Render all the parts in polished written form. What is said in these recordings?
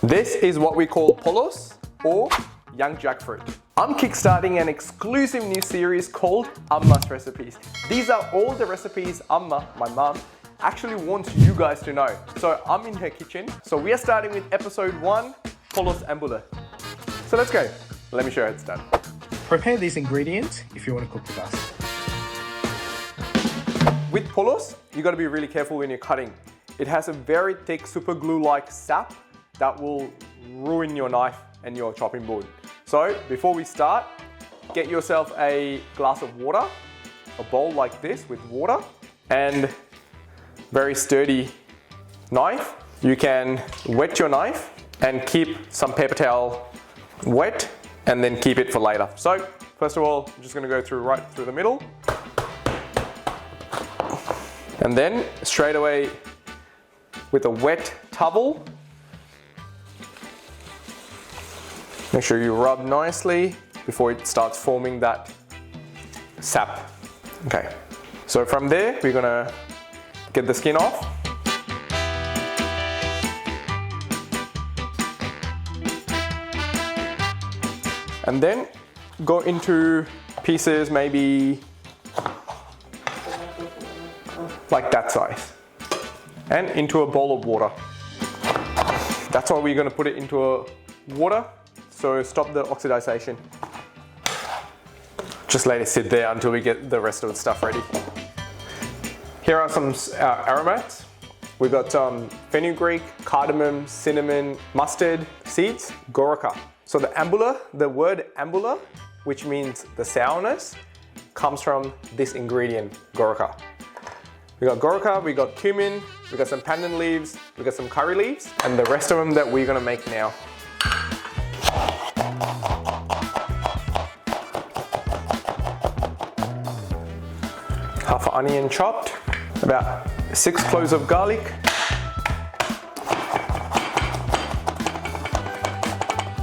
This is what we call polos, or young jackfruit. I'm kickstarting an exclusive new series called Ammas recipes. These are all the recipes Amma, my mum, actually wants you guys to know. So I'm in her kitchen. So we are starting with episode 1, Polos Ambula. So let's go. Let me show you how it's done. Prepare these ingredients if you want to cook with us. With polos, you got to be really careful when you're cutting. It has a very thick super glue-like sap that will ruin your knife and your chopping board. So before we start, get yourself a glass of water, a bowl like this with water, and very sturdy knife. You can wet your knife and keep some paper towel wet and then keep it for later. So first of all, I'm just going to go through right through the middle. And then straight away with a wet towel, make sure you rub nicely before it starts forming that sap. Okay, so from there we're gonna get the skin off. And then go into pieces maybe like that size, and into a bowl of water. That's why we're going to put it into a water, so stop the oxidization. Just let it sit there until we get the rest of the stuff ready. Here are some aromats. We've got fenugreek, cardamom, cinnamon, mustard seeds, goraka. So the ambula, the word ambula, which means the sourness, comes from this ingredient, goraka. We got goraka, we got cumin, we got some pandan leaves, we got some curry leaves, and the rest of them that we're gonna make now. Half an onion chopped, about 6 cloves of garlic,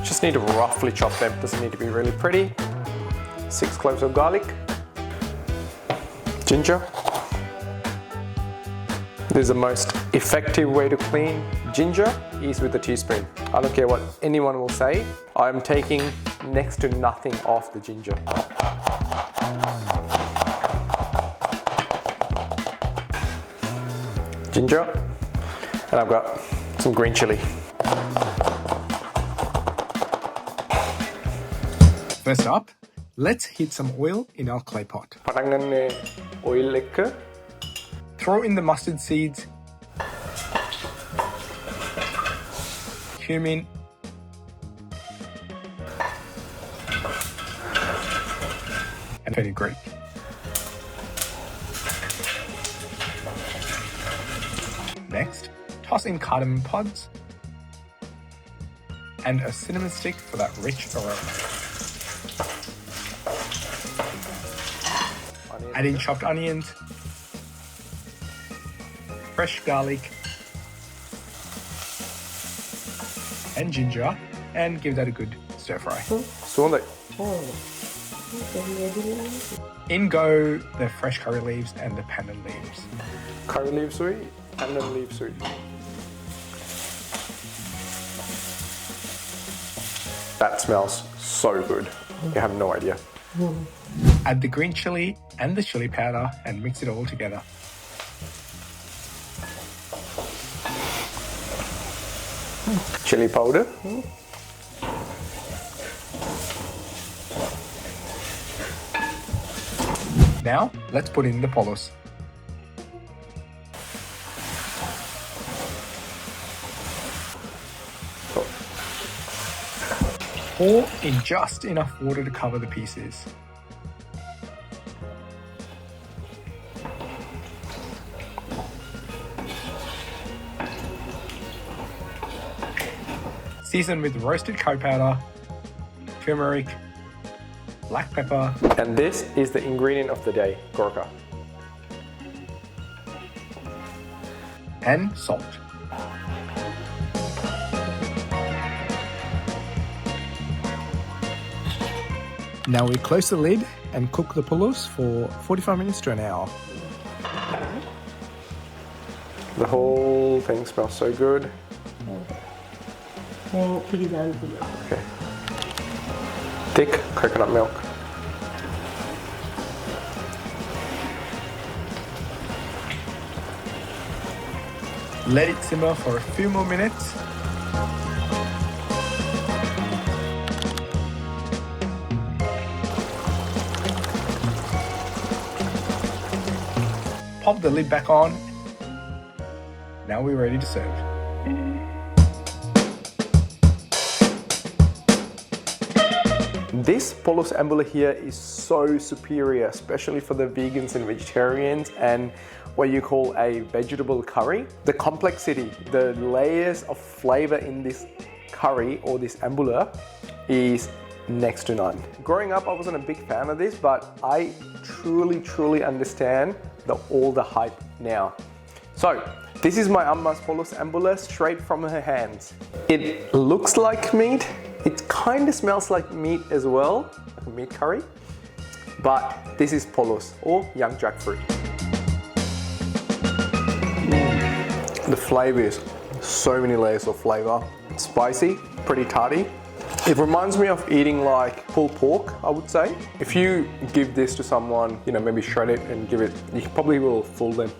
just need to roughly chop them, doesn't need to be really pretty. 6 cloves of garlic, ginger. This is the most effective way to clean ginger is with a teaspoon. I don't care what anyone will say, I'm taking next to nothing off the ginger. Ginger, and I've got some green chili. First up, let's heat some oil in our clay pot. Oil එක. Throw in the mustard seeds, cumin, and fenugreek. Next, toss in cardamom pods and a cinnamon stick for that rich aroma. Add in chopped onions, fresh garlic, and ginger, and give that a good stir fry. In go the fresh curry leaves and the pandan leaves. Curry leaves sweet, pandan leaves sweet. That smells so good. You have no idea. Add the green chili and the chili powder and mix it all together. Chili powder. Now, let's put in the polos. Pour in just enough water to cover the pieces. Season with roasted curry powder, turmeric, black pepper, and this is the ingredient of the day, goraka. And salt. Now we close the lid and cook the polos for 45 minutes to an hour. The whole thing smells so good. Okay. Thick coconut milk. Let it simmer for a few more minutes. Pop the lid back on. Now we're ready to serve. This Polos Ambula here is so superior, especially for the vegans and vegetarians, and what you call a vegetable curry. The complexity, the layers of flavor in this curry or this ambula is next to none. Growing up, I wasn't a big fan of this, but I truly understand all the hype now. So, this is my Amma's Polos Ambula straight from her hands. It looks like meat. It kind of smells like meat as well, like a meat curry. But this is Polos or young jackfruit. The flavors, so many layers of flavor. Spicy, pretty tarty. It reminds me of eating like pulled pork, I would say. If you give this to someone, maybe shred it and give it, you probably will fool them.